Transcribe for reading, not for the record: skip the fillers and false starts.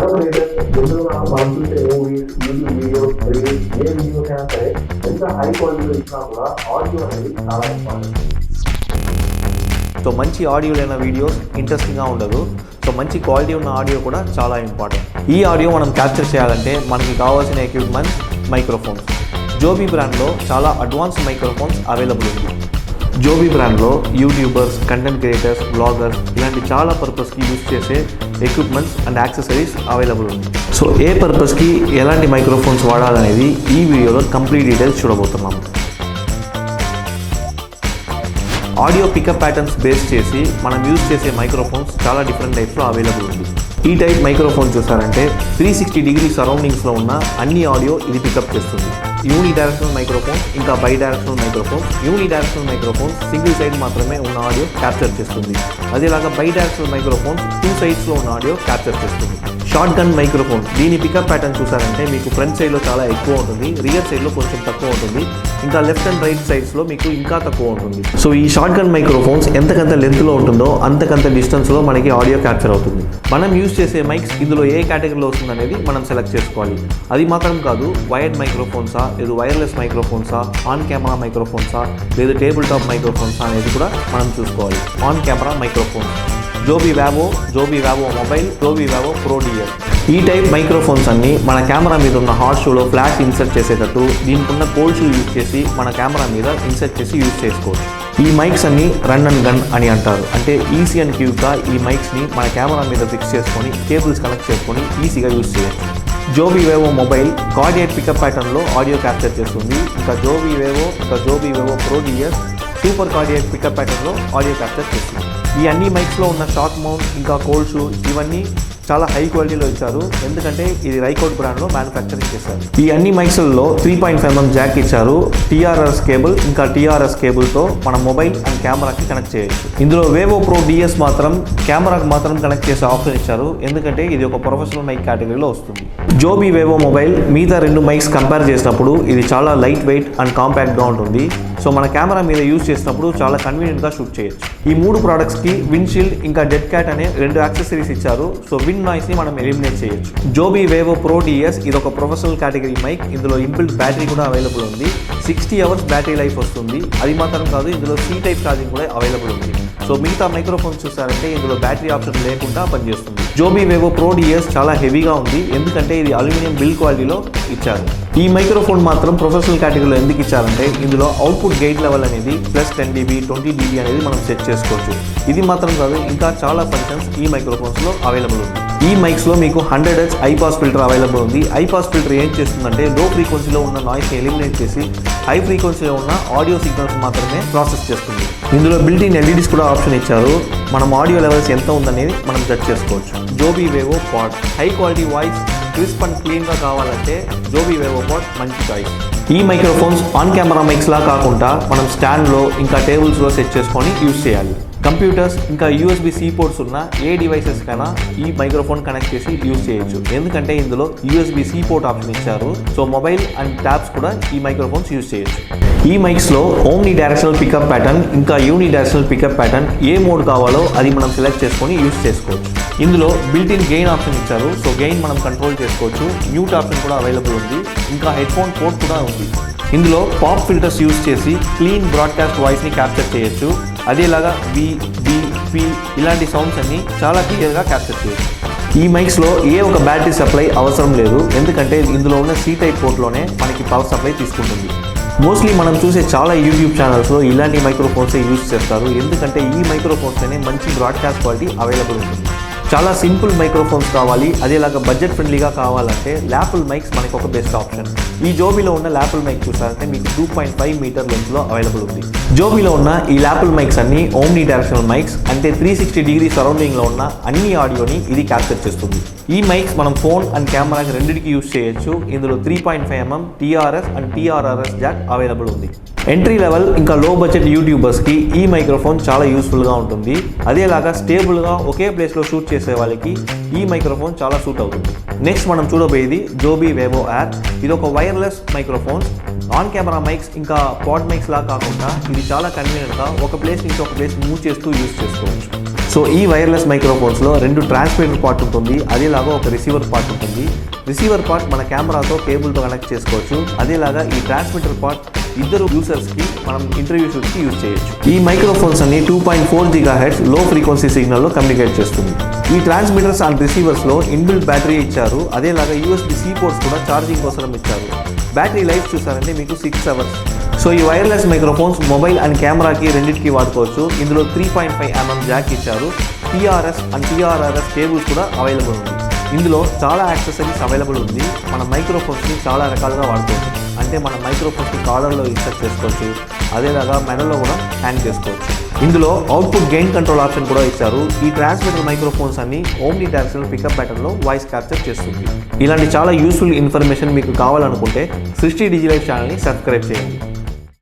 Hello creators, జనరల్గా మనం చూసే మూవీస్, యూట్యూబ్ వీడియోస్, రీల్స్, ఏ వీడియోస్ అయినా సరే ఎంత హై క్వాలిటీలో ఇచ్చినా కూడా ఆడియో అనేది చాలా ఇంపార్టెంట్. సో మంచి ఆడియో లేని వీడియోస్ ఇంట్రెస్టింగ్గా ఉండదు. సో మంచి క్వాలిటీ ఉన్న ఆడియో కూడా చాలా ఇంపార్టెంట్. ఈ ఆడియో మనం క్యాప్చర్ చేయాలంటే మనకి కావాల్సిన ఎక్విప్మెంట్ మైక్రోఫోన్స్. జోబీ బ్రాండ్లో చాలా అడ్వాన్స్ మైక్రోఫోన్స్ అవైలబుల్ ఉంది. జోబీ బ్రాండ్లో యూట్యూబర్స్, కంటెంట్ క్రియేటర్స్, బ్లాగర్స్ ఇలాంటి చాలా పర్పస్కి యూజ్ చేసే ఎక్విప్మెంట్స్ అండ్ యాక్సెసరీస్ అవైలబుల్ ఉంది. సో ఏ పర్పస్కి ఎలాంటి మైక్రోఫోన్స్ వాడాలనేది ఈ వీడియోలో కంప్లీట్ డీటెయిల్స్ చూడబోతున్నాము. ఆడియో పికప్ ప్యాటర్న్స్ బేస్ చేసి మనం యూజ్ చేసే మైక్రోఫోన్స్ చాలా డిఫరెంట్ టైప్స్లో అవైలబుల్ ఉంది. ఈ టైప్ మైక్రోఫోన్ చూసారంటే 360 డిగ్రీ సరౌండింగ్స్లో ఉన్న అన్ని ఆడియో ఇది పికప్ చేస్తుంది. యూని డైరెక్షనల్ మైక్రోఫోన్ ఇంకా by directional microphone. Uni directional microphone single side మాత్రమే ఉన్న ఆడియో క్యాప్చర్ చేస్తుంది. అదేలాగా బై డైరెక్షనల్ మైక్రోఫోన్ 2 సైడ్స్లో ఉన్న ఆడియో క్యాప్చర్ చేస్తుంది. షార్ట్ గన్ మైక్రోఫోన్ దీని పికప్ ప్యాటర్న్ చూసారంటే మీకు ఫ్రంట్ సైడ్లో చాలా ఎక్కువ ఉంటుంది, రియర్ సైడ్లో కొంచెం తక్కువ ఉంటుంది, ఇంకా లెఫ్ట్ అండ్ రైట్ సైడ్స్లో మీకు ఇంకా తక్కువ ఉంటుంది. సో ఈ షార్ట్ గన్ మైక్రోఫోన్స్ ఎంతకంత లెంత్లో ఉంటుందో అంతకంత డిస్టెన్స్లో మనకి ఆడియో క్యాప్చర్ అవుతుంది. మనం యూజ్ చేసే మైక్స్ ఇందులో ఏ కేటగిరీలో వస్తుంది అనేది మనం సెలెక్ట్ చేసుకోవాలి. అది మాత్రం కాదు, వైర్డ్ మైక్రోఫోన్సా లేదు వైర్లెస్ మైక్రోఫోన్సా, ఆన్ కెమెరా మైక్రోఫోన్సా లేదు టేబుల్ టాప్ మైక్రోఫోన్సా అనేది కూడా మనం చూసుకోవాలి. On camera microphones Joby Wavo mobile, Joby Wavo pro DS. ఈ టైప్ మైక్రోఫోన్స్ అన్ని మన కెమెరా మీద ఉన్న హాట్ షూలో ఫ్లాష్ ఇన్సర్ట్ చేసేటట్టు దీనికి ఉన్న కోల్డ్ షూ యూజ్ చేసి మన కెమెరా మీద ఇన్సర్ట్ చేసి యూజ్ చేసుకోవచ్చు. ఈ మైక్స్ అన్ని రన్ అండ్ గన్ అని అంటారు. అంటే ఈజీ అండ్ క్యూక్గా ఈ మైక్స్ని మన కెమెరా మీద ఫిక్స్ చేసుకొని కేబుల్స్ కనెక్ట్ చేసుకొని ఈజీగా యూజ్ చేయొచ్చు. జోబీ వేవో మొబైల్ కార్డియేట్ పికప్ ప్యాటర్న్లో ఆడియో క్యాప్చర్ చేస్తుంది. ఇంకా జోబీ Wavo pro DS super కార్డియేట్ pickup ప్యాటర్న్లో ఆడియో క్యాప్చర్ చేస్తుంది. ఈ అన్ని మైక్స్లో ఉన్న షార్ట్ మౌంట్ ఇంకా కోల్డ్ షూ ఇవన్నీ చాలా హై క్వాలిటీలో ఇచ్చారు, ఎందుకంటే ఇది రైకోట్ బ్రాండ్లో మ్యానుఫ్యాక్చరింగ్ చేశారు. ఈ అన్ని మైక్స్లలో 3.5mm జాక్ ఇచ్చారు. టీఆర్ఎస్ కేబుల్ ఇంకా టీఆర్ఎస్ కేబుల్తో మన మొబైల్ అండ్ కెమెరాకి కనెక్ట్ చేయొచ్చు. ఇందులో వేవో ప్రో డిఎస్ మాత్రం కెమెరాకి మాత్రం కనెక్ట్ చేసే ఆప్షన్ ఇచ్చారు, ఎందుకంటే ఇది ఒక ప్రొఫెషనల్ మైక్ కేటగిరీలో వస్తుంది. జోబీ వేవో మొబైల్ మిగతా 2 మైక్స్ కంపేర్ చేసినప్పుడు ఇది చాలా లైట్ వెయిట్ అండ్ కాంపాక్ట్గా ఉంటుంది. సో మన కెమెరా మీద యూజ్ చేసినప్పుడు చాలా కన్వీనియంట్గా షూట్ చేయొచ్చు. ఈ 3 ప్రోడక్ట్స్కి విండ్షీల్డ్ ఇంకా డెడ్ క్యాట్ అనే 2 యాక్సెసరీస్ ఇచ్చారు. సో విండ్ నాయిస్ని మనం ఎలిమినేట్ చేయొచ్చు. జోబీ వేవో ప్రో డిఎస్ ఇది ఒక ప్రొఫెషనల్ కేటగిరీ మైక్. ఇందులో ఇన్బిల్ట్ బ్యాటరీ కూడా అవైలబుల్ ఉంది. 60 అవర్స్ బ్యాటరీ లైఫ్ వస్తుంది. అది మాత్రం కాదు, ఇందులో C టైప్ ఛార్జింగ్ కూడా అవైలబుల్ ఉంది. సో మిగతా మైక్రోఫోన్స్ చూసారంటే ఇందులో బ్యాటరీ ఆప్షన్ లేకుండా పనిచేస్తుంది. జోబీ వేవో ప్రో డిఎస్ చాలా హెవీగా ఉంది, ఎందుకంటే ఇది అల్యూమినియం బిల్డ్ క్వాలిటీలో ఇచ్చారు. ఈ మైక్రోఫోన్ మాత్రం ప్రొఫెషనల్ కేటగిరీలో ఎందుకు ఇచ్చారంటే ఇందులో అవుట్పుట్ గెయిన్ లెవెల్ అనేది +10 dB 20 dB అనేది మనం సెట్ చేసుకోవచ్చు. ఇది మాత్రం కాదు, ఇంకా చాలా ఫంక్షన్స్ ఈ మైక్రోఫోన్స్లో అవైలబుల్ ఉంది. ఈ మైక్స్లో మీకు 100Hz ఐపాస్ ఫిల్టర్ అవైలబుల్ ఉంది. ఐపాస్ ఫిల్టర్ ఏం చేస్తుందంటే లో ఫ్రీక్వెన్సీలో ఉన్న నాయిస్ని ఎలిమినేట్ చేసి హై ఫ్రీక్వెన్సీలో ఉన్న ఆడియో సిగ్నల్స్ మాత్రమే ప్రాసెస్ చేస్తుంది. ఇందులో బిల్ట్ ఇన్ LEDs కూడా ఆప్షన్ ఇచ్చారు. మనం ఆడియో లెవెల్స్ ఎంత ఉందనేది మనం జడ్జ్ చేసుకోవచ్చు. Joby Wavo pod high quality voice crisp and క్లీన్గా కావాలంటే జోబీ వేవో పాడ్ మంచి చాయిస్. ఈ మైక్రోఫోన్స్ ఆన్ కెమెరా మైక్స్లా కాకుండా మనం స్టాండ్లో ఇంకా టేబుల్స్లో సెట్ చేసుకొని యూజ్ చేయాలి. కంప్యూటర్స్ ఇంకా USB-C పోర్ట్స్ ఉన్న ఏ డివైసెస్ కైనా ఈ మైక్రోఫోన్ కనెక్ట్ చేసి యూజ్ చేయొచ్చు, ఎందుకంటే ఇందులో USB-C పోర్ట్ ఆప్షన్ ఇచ్చారు. సో మొబైల్ అండ్ ట్యాబ్స్ కూడా ఈ మైక్రోఫోన్స్ యూజ్ చేయొచ్చు. ఈ మైక్స్లో ఓమ్ని డైరెక్షనల్ పికప్ ప్యాటర్న్ ఇంకా యూని డైరెక్షనల్ పికప్ ప్యాటర్న్ ఏ మోడ్ కావాలో అది మనం సెలెక్ట్ చేసుకొని యూజ్ చేసుకోవచ్చు. ఇందులో బిల్ట్ ఇన్ గెయిన్ ఆప్షన్ ఇచ్చారు. సో గెయిన్ మనం కంట్రోల్ చేసుకోవచ్చు. మ్యూట్ ఆప్షన్ కూడా అవైలబుల్ ఉంది. ఇంకా హెడ్ఫోన్ పోర్ట్ కూడా ఉంది. ఇందులో పాప్ ఫిల్టర్స్ యూజ్ చేసి క్లీన్ బ్రాడ్కాస్ట్ వాయిస్ని క్యాప్చర్ చేయొచ్చు. అదేలాగా B, B, P ఇలాంటి సౌండ్స్ అన్ని చాలా క్లియర్గా క్యాప్చర్ చేయొచ్చు. ఈ మైక్స్లో ఏ ఒక బ్యాటరీ సప్లై అవసరం లేదు, ఎందుకంటే ఇందులో ఉన్న C టైప్ పోర్ట్లోనే మనకి పవర్ సప్లై తీసుకుంటుంది. మోస్ట్లీ మనం చూసే చాలా యూట్యూబ్ ఛానల్స్లో ఇలాంటి మైక్రోఫోన్సే యూజ్ చేస్తారు, ఎందుకంటే ఈ మైక్రోఫోన్స్లోనే మంచి బ్రాడ్కాస్ట్ క్వాలిటీ అవైలబుల్ ఉంటుంది. చాలా సింపుల్ మైక్రోఫోన్స్ కావాలి, అదేలాగా బడ్జెట్ ఫ్రెండ్లీగా కావాలంటే ల్యాపుల్ మైక్స్ మనకి ఒక బెస్ట్ ఆప్షన్. ఈ జోబీలో ఉన్న ల్యాపుల్ మైక్ చూసారంటే మీకు 2.5 మీటర్ లెంత్లో అవైలబుల్ ఉంది. జోబీలో ఉన్న ఈ ల్యాపుల్ మైక్స్ అన్ని ఓమ్ని డైరెక్షనల్ మైక్స్, అంటే 360 డిగ్రీ సరౌండింగ్లో ఉన్న అన్ని ఆడియోని ఇది క్యాప్చర్ చేస్తుంది. ఈ మైక్స్ మనం ఫోన్ అండ్ కెమెరాకి రెండింటికి యూజ్ చేయొచ్చు. ఇందులో 3.5mm TRS and TRRS Jack available ఉంది. ఎంట్రీ లెవెల్ ఇంకా లో బడ్జెట్ యూట్యూబర్స్కి ఈ మైక్రోఫోన్ చాలా యూస్ఫుల్గా ఉంటుంది. అదేలాగా స్టేబుల్గా ఒకే ప్లేస్లో షూట్ చేసే వాళ్ళకి ఈ మైక్రోఫోన్ చాలా సూట్ అవుతుంది. నెక్స్ట్ మనం చూడబోయేది జోబీ వేవో యాప్. ఇది ఒక wireless microphone. On camera mics ఇంకా పాడ్ మైక్స్ లా కాకుండా ఇది చాలా కన్వీనియంట్గా ఒక ప్లేస్ నుంచి ఒక ప్లేస్ మూవ్ చేస్తూ యూజ్ చేసుకోవచ్చు. సో ఈ వైర్లెస్ మైక్రోఫోన్స్లో 2 ట్రాన్స్మిటర్ పార్ట్ ఉంటుంది, అదేలాగా ఒక రిసీవర్ పార్ట్ ఉంటుంది. రిసీవర్ పార్ట్ మన కెమెరాతో కేబుల్తో కనెక్ట్ చేసుకోవచ్చు. అదేలాగా ఈ ట్రాన్స్మిటర్ పార్ట్ ఇద్దరు యూసర్స్కి మనం ఇంటర్వ్యూ షూట్కి యూజ్ చేయొచ్చు. ఈ మైక్రోఫోన్స్ అన్ని 2.4 GHz లో ఫ్రీక్వెన్సీ సిగ్నల్లో కమ్యూనికేట్ చేస్తుంది. ఈ ట్రాన్స్మిటర్స్ అండ్ రిసీవర్స్లో ఇన్బిల్ట్ బ్యాటరీ ఇచ్చారు. అదేలాగా USB-C పోర్ట్స్ కూడా ఛార్జింగ్ కోసం ఇచ్చారు. బ్యాటరీ లైఫ్ చూసారంటే మీకు 6 hours. సో ఈ వైర్లెస్ మైక్రోఫోన్స్ మొబైల్ అండ్ కెమెరాకి రెండింటికి వాడుకోవచ్చు. ఇందులో 3.5 mm జాక్ ఇచ్చారు. TRS అండ్ TRRS కేబుల్స్ కూడా అవైలబుల్ ఉంది. ఇందులో చాలా యాక్సెసరీస్ అవైలబుల్ ఉంది. మన మైక్రోఫోన్స్ని చాలా రకాలుగా వాడుకోవచ్చు. అంటే మన మైక్రోఫోన్స్ని కాలర్లో ఇన్సర్ట్ చేసుకోవచ్చు, అదేలాగా మెడల్లో కూడా హ్యాంగ్ చేసుకోవచ్చు. ఇందులో అవుట్పుట్ గెయిన్ కంట్రోల్ ఆప్షన్ కూడా ఇచ్చారు. ఈ ట్రాన్స్మిటర్ మైక్రోఫోన్స్ అన్ని ఓమ్ని డైరెక్షనల్ పికప్ ప్యాటర్న్లో వాయిస్ క్యాప్చర్ చేస్తుంది. ఇలాంటి చాలా యూస్ఫుల్ ఇన్ఫర్మేషన్ మీకు కావాలనుకుంటే సృష్టి డిజిటల్ ఛానల్ని సబ్స్క్రైబ్ చేయండి.